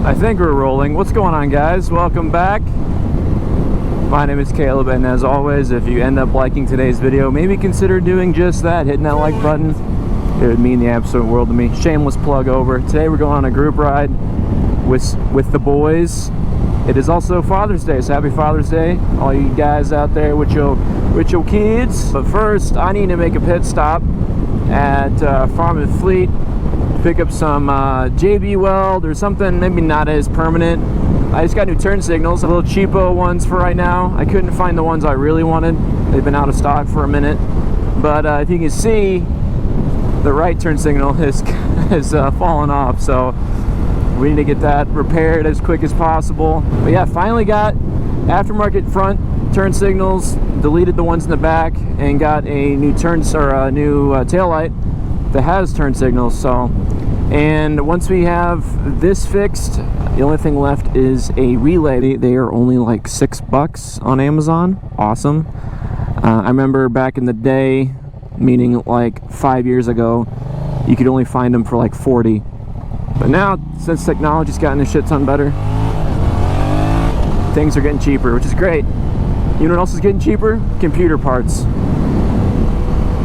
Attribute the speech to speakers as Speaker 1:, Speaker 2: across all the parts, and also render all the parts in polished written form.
Speaker 1: I think we're rolling. What's going on, guys? Welcome back. My name is Caleb, and as always, if you end up liking today's video, maybe consider doing just that, hitting that like button. It would mean the absolute world to me. Shameless plug over. Today we're going on a group ride with the boys. It is also Father's Day, so happy Father's Day, all you guys out there with your kids. But first, I need to make a pit stop at Farm and Fleet. Pick up some JB weld or something, maybe not as permanent. I just got new turn signals, a little cheapo ones for right now. I couldn't find the ones I really wanted. They've been out of stock for a minute. But if you can see, the right turn signal has fallen off, so we need to get that repaired as quick as possible. But yeah, finally got aftermarket front turn signals, deleted the ones in the back, and got a new tail light that has turn signals. So, and once we have this fixed, the only thing left is a relay. They are only like $6 on Amazon. Awesome. I remember back in the day, meaning like 5 years ago, you could only find them for like 40. But now, since technology's gotten a shit ton better, things are getting cheaper, which is great. You know what else is getting cheaper? Computer parts.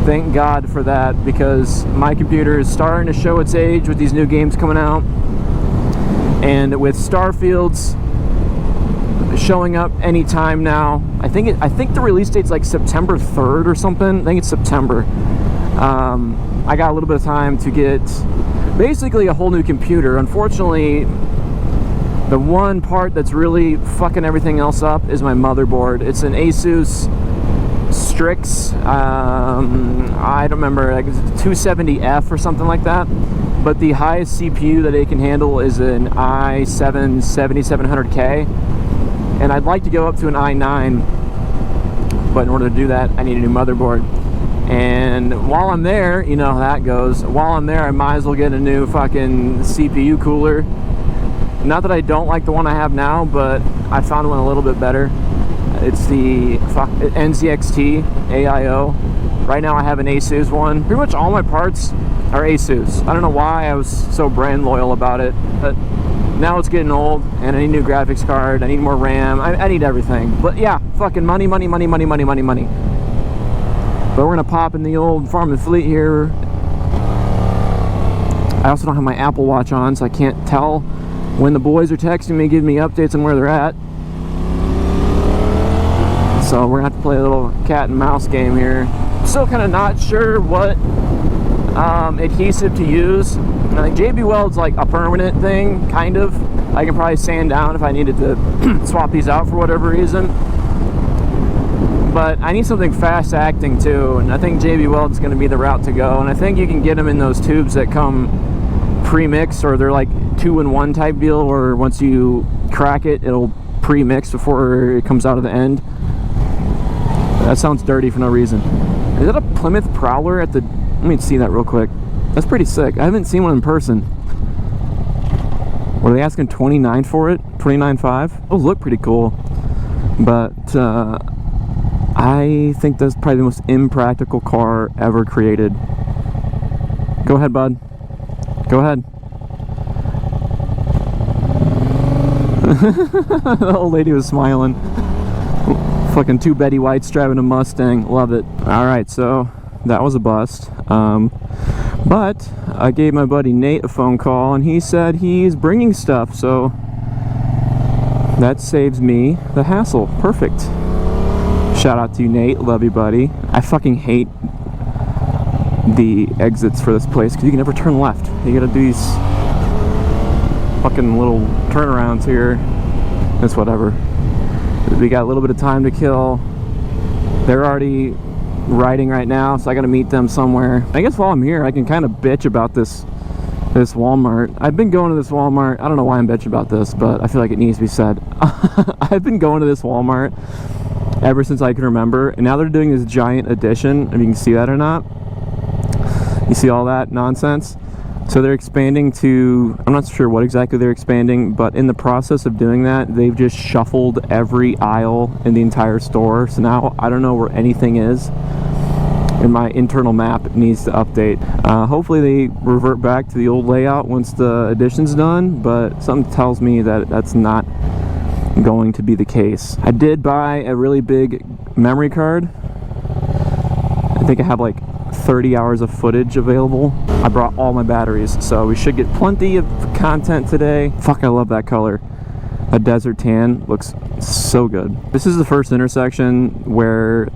Speaker 1: Thank God for that, because my computer is starting to show its age with these new games coming out. And with Starfield's showing up anytime now, I think the release date's like September 3rd or something. I think it's September. I got a little bit of time to get basically a whole new computer. Unfortunately, the one part that's really fucking everything else up is my motherboard. It's an Asus Strix, I don't remember, like 270F or something like that. But the highest CPU that it can handle is an i7 7700K, and I'd like to go up to an i9, but in order to do that, I need a new motherboard. And while I'm there, you know how that goes. While I'm there, I might as well get a new fucking CPU cooler. Not that I don't like the one I have now, but I found one a little bit better. It's the NZXT AIO. Right now I have an Asus one. Pretty much all my parts are Asus. I don't know why I was so brand loyal about it, but now it's getting old and I need a new graphics card, I need more RAM, I need everything. But yeah, fucking money. But we're gonna pop in the old Farm and Fleet here. I also don't have my Apple Watch on, so I can't tell when the boys are texting me, giving me updates on where they're at. So we're gonna have to play a little cat and mouse game here. Still kind of not sure what adhesive to use. I think JB Weld's like a permanent thing, kind of. I can probably sand down if I needed to swap these out for whatever reason. But I need something fast acting too, and I think JB Weld's gonna be the route to go. And I think you can get them in those tubes that come pre-mixed, or they're like 2-in-1 type deal, where once you crack it, it'll pre-mix before it comes out of the end. That sounds dirty for no reason. Is that a Plymouth Prowler at the... Let me see that real quick. That's pretty sick. I haven't seen one in person. Were they asking $29 for it? $29.5? Those look pretty cool. But I think that's probably the most impractical car ever created. Go ahead, bud. Go ahead. The old lady was smiling. Fucking two Betty Whites driving a Mustang. Love it. Alright, so that was a bust. But I gave my buddy Nate a phone call, and he said he's bringing stuff, so that saves me the hassle. Perfect. Shout out to you, Nate. Love you, buddy. I fucking hate the exits for this place because you can never turn left. You gotta do these fucking little turnarounds here. It's whatever. We got a little bit of time to kill. They're already riding right now, so I gotta meet them somewhere. I guess while I'm here, I can kind of bitch about this Walmart. I've been going to this Walmart. I don't know why I'm bitching about this, but I feel like it needs to be said. I've been going to this Walmart ever since I can remember, and now they're doing this giant addition, if you can see that or not. You see all that nonsense? So they're expanding to, I'm not sure what exactly they're expanding, but in the process of doing that, they've just shuffled every aisle in the entire store. So now I don't know where anything is. and my internal map needs to update. Hopefully they revert back to the old layout once the addition's done, but something tells me that that's not going to be the case. I did buy a really big memory card. I think I have like 30 hours of footage available. I brought all my batteries, so we should get plenty of content today. Fuck, I love that color. A desert tan looks so good. This is the first intersection where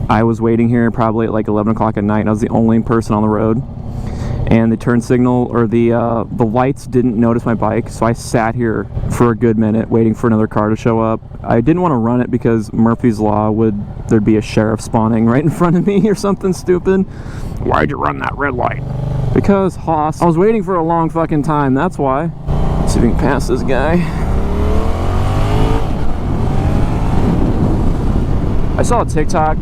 Speaker 1: I was waiting here probably at like 11 o'clock at night. I was the only person on the road, and the turn signal or the lights didn't notice my bike, so I sat here for a good minute waiting for another car to show up. I didn't want to run it because Murphy's Law there'd be a sheriff spawning right in front of me or something stupid. Why'd you run that red light? Because Hoss. I was waiting for a long fucking time, that's why. Let's see if we can pass this guy. I saw a TikTok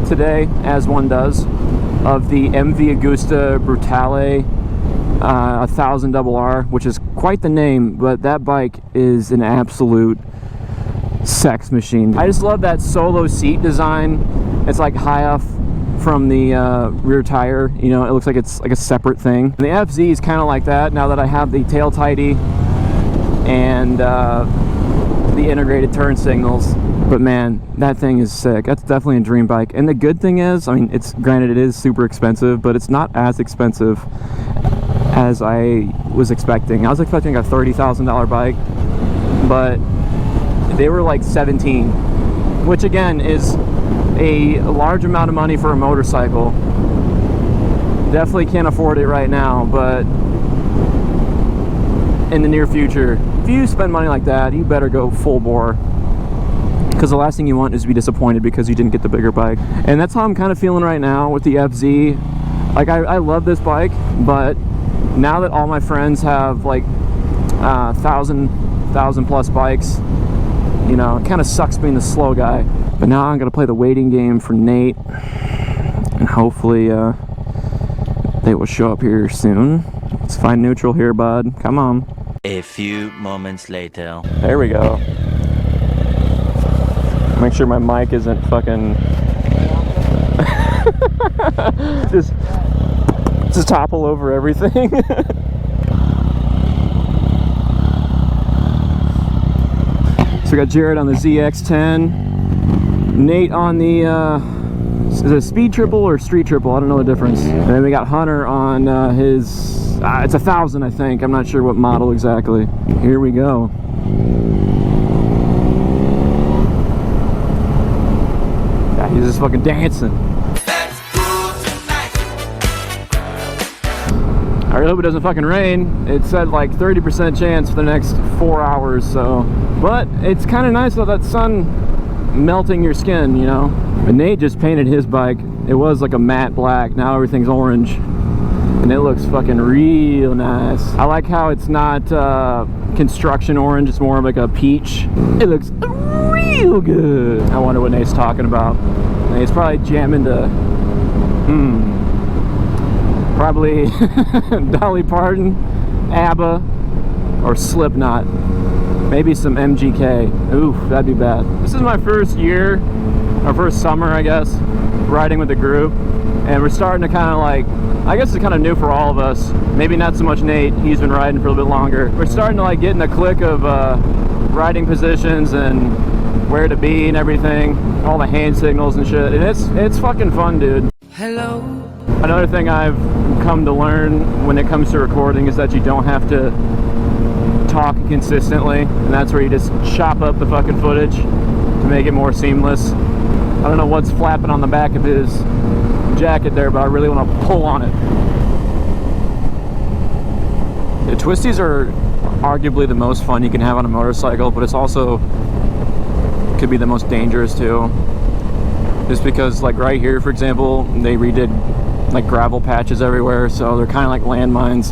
Speaker 1: today, as one does, of the MV Agusta Brutale 1000RR, which is quite the name, but that bike is an absolute sex machine. I just love that solo seat design. It's like high off from the rear tire, you know, it looks like it's like a separate thing. And the FZ is kind of like that now that I have the tail tidy and the integrated turn signals. But man, that thing is sick. That's definitely a dream bike. And the good thing is, I mean, it's granted it is super expensive, but it's not as expensive as I was expecting. I was expecting a $30,000 bike, but they were like 17, which again is a large amount of money for a motorcycle. Definitely can't afford it right now, but in the near future, if you spend money like that, you better go full bore, because the last thing you want is to be disappointed because you didn't get the bigger bike. And that's how I'm kind of feeling right now with the FZ. Like I love this bike, but now that all my friends have like 1,000 plus bikes, you know, it kind of sucks being the slow guy. But now I'm gonna play the waiting game for Nate, and hopefully they will show up here soon. Let's find neutral here, bud. Come on.
Speaker 2: A few moments later.
Speaker 1: There we go. Make sure my mic isn't fucking just topple over everything. So we got Jared on the ZX10, Nate on the is it a speed triple or street triple? I don't know the difference. And then we got Hunter on his it's 1,000, I think. I'm not sure what model exactly. Here we go. Yeah, he's just fucking dancing. I really hope it doesn't fucking rain. It said like 30% chance for the next 4 hours, so. But it's kind of nice though, that sun melting your skin, you know. But Nate just painted his bike. It was like a matte black. Now everything's orange, and it looks fucking real nice. I like how it's not construction orange. It's more of like a peach. It looks real good. I wonder what Nate's talking about. Nate's probably jamming to probably Dolly Parton, ABBA, or Slipknot. Maybe some MGK. Oof, that'd be bad. This is my first year, or first summer, I guess, riding with a group. And we're starting to kind of like, I guess it's kind of new for all of us. Maybe not so much Nate, he's been riding for a little bit longer. We're starting to like get in the click of riding positions and where to be and everything. All the hand signals and shit. And it's fucking fun, dude.
Speaker 2: Hello.
Speaker 1: Another thing I've come to learn when it comes to recording is that you don't have to talk consistently, and that's where you just chop up the fucking footage to make it more seamless. I don't know what's flapping on the back of his jacket there, but I really want to pull on it. The twisties are arguably the most fun you can have on a motorcycle, but it's also could be the most dangerous too. Just because, like right here, for example, they redid like gravel patches everywhere, so they're kind of like landmines.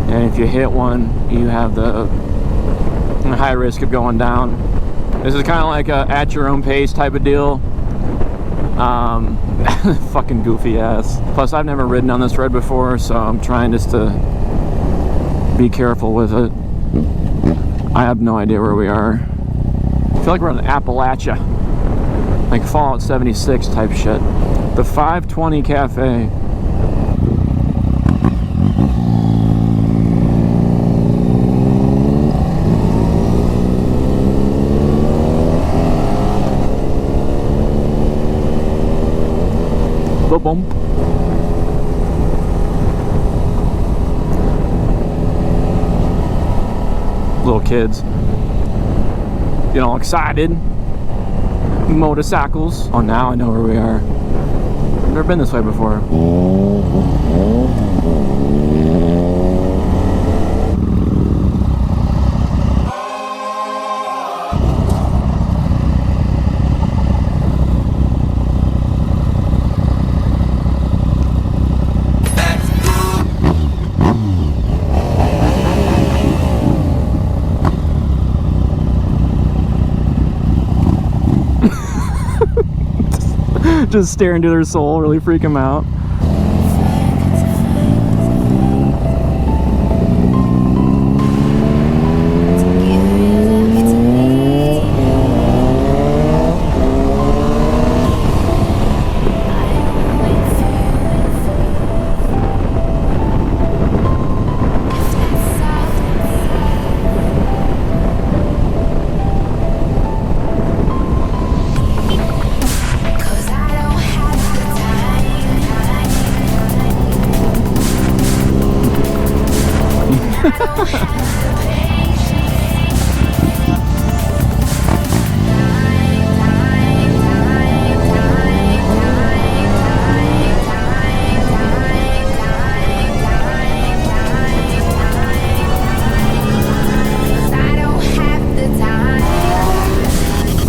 Speaker 1: And if you hit one, you have the high risk of going down. This is kind of like a at your own pace type of deal. Fucking goofy ass. Plus, I've never ridden on this road before, so I'm trying just to be careful with it. I have no idea where we are. I feel like we're in Appalachia. Like Fallout 76 type shit. The 520 Cafe. Bump. Little kids, you know, excited. Motorcycles. Oh, now I know where we are. I've never been this way before. Just stare into their soul, really freak them out.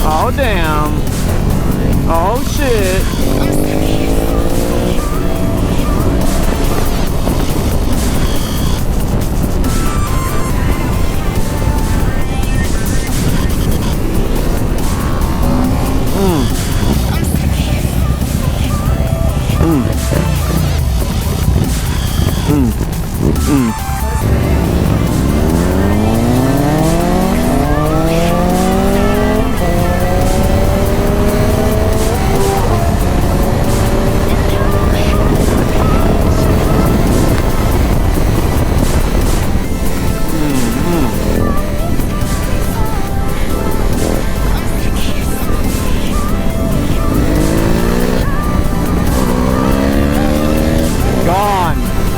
Speaker 1: Oh damn. Oh shit.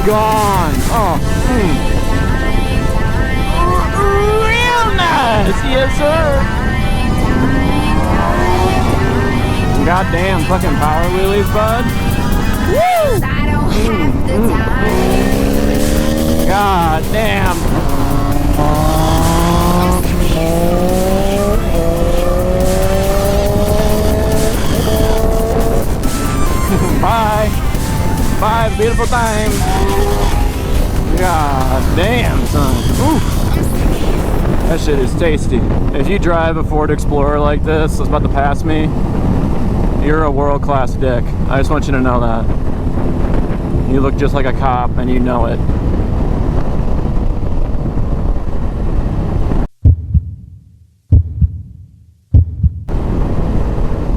Speaker 1: Gone. Oh. Real nice. Yes, sir. Goddamn fucking power wheelies, bud. Woo! God damn. Bye. Bye, beautiful time. God damn, son. Ooh. That shit is tasty. If you drive a Ford Explorer like this that's about to pass me, you're a world-class dick. I just want you to know that. You look just like a cop and you know it.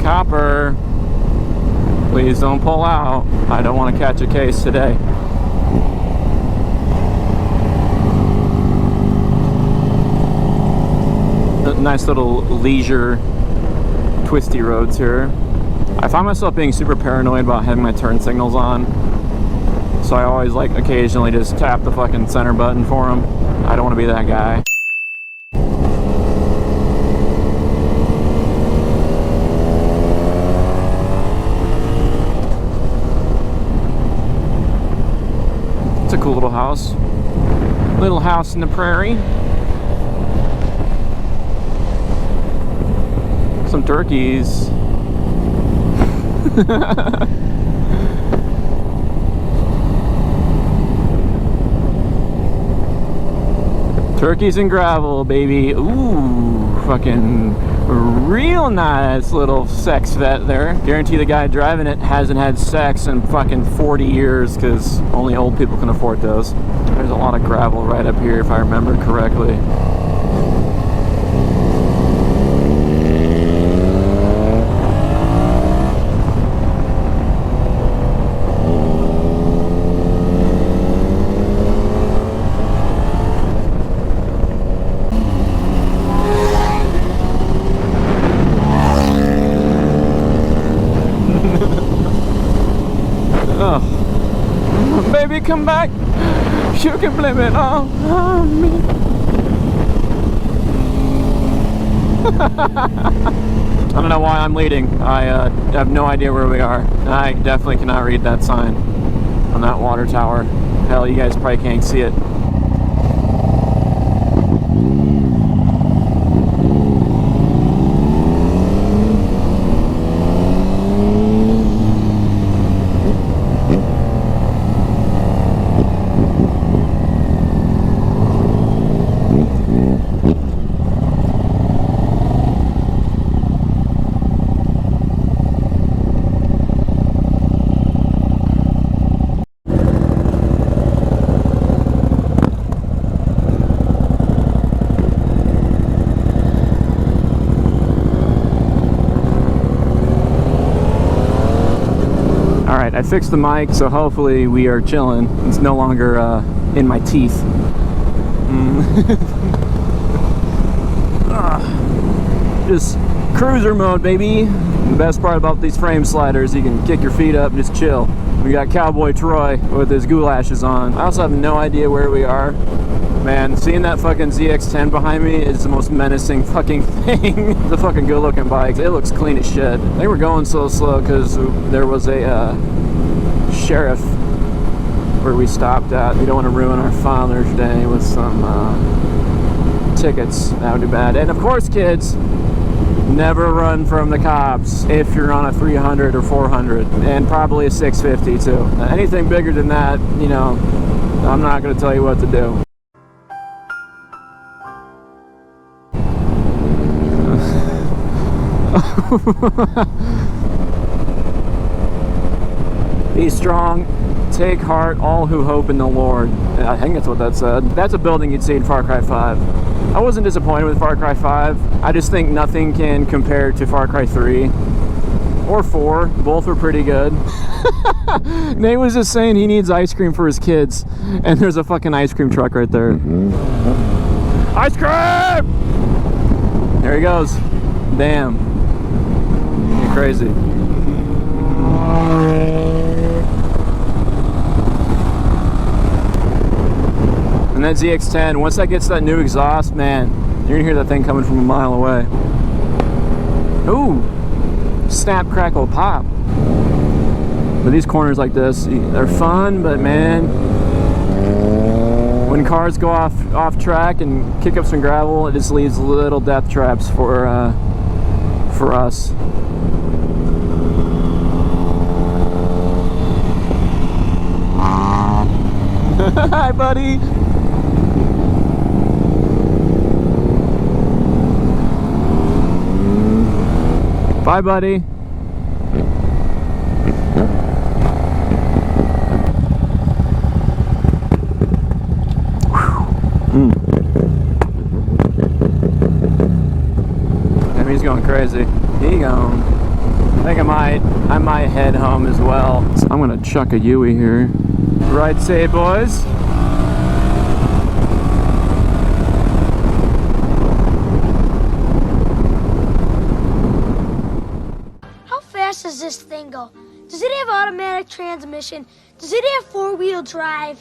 Speaker 1: Copper, please don't pull out. I don't want to catch a case today. Nice little leisure twisty roads here. I find myself being super paranoid about having my turn signals on, so I always like occasionally just tap the fucking center button for them. I don't want to be that guy. It's a cool little house. Little house in the prairie. Some turkeys. Turkeys and gravel, baby. Ooh, fucking real nice little sex vet there. Guarantee the guy driving it hasn't had sex in fucking 40 years because only old people can afford those. There's a lot of gravel right up here if I remember correctly. come back. You can blame it all on me. I don't know why I'm leading. I have no idea where we are. I definitely cannot read that sign on that water tower. Hell, you guys probably can't see it. Alright, I fixed the mic, so hopefully we are chilling. It's no longer in my teeth. Just cruiser mode, baby. The best part about these frame sliders, you can kick your feet up and just chill. We got Cowboy Troy with his goulashes on. I also have no idea where we are. Man, seeing that fucking ZX-10 behind me is the most menacing fucking thing. It's a fucking good looking bike. It looks clean as shit. I think we're going so slow because there was a sheriff where we stopped at. We don't want to ruin our Father's Day with some tickets. That would be bad. And of course, kids, never run from the cops if you're on a 300 or 400, and probably a 650 too. Anything bigger than that, you know, I'm not going to tell you what to do. Be strong, take heart, all who hope in the Lord. I think that's what that said. That's a building you'd see in Far Cry 5. I wasn't disappointed with Far Cry 5. I just think nothing can compare to Far Cry 3 or 4. Both were pretty good. Nate was just saying he needs ice cream for his kids, and there's a fucking ice cream truck right there. Ice cream! There he goes. Damn. You're crazy. And that ZX-10, once that gets that new exhaust, man, you're gonna hear that thing coming from a mile away. Ooh, snap, crackle, pop. But these corners like this, they're fun, but man, when cars go off track and kick up some gravel, it just leaves little death traps for us. Hi, buddy. Bye, buddy. And he's going crazy. He going. I think I might head home as well. So I'm gonna chuck a Yui here. Right say, boys.
Speaker 3: How fast does this thing go? Does it have automatic transmission? Does it have four-wheel drive?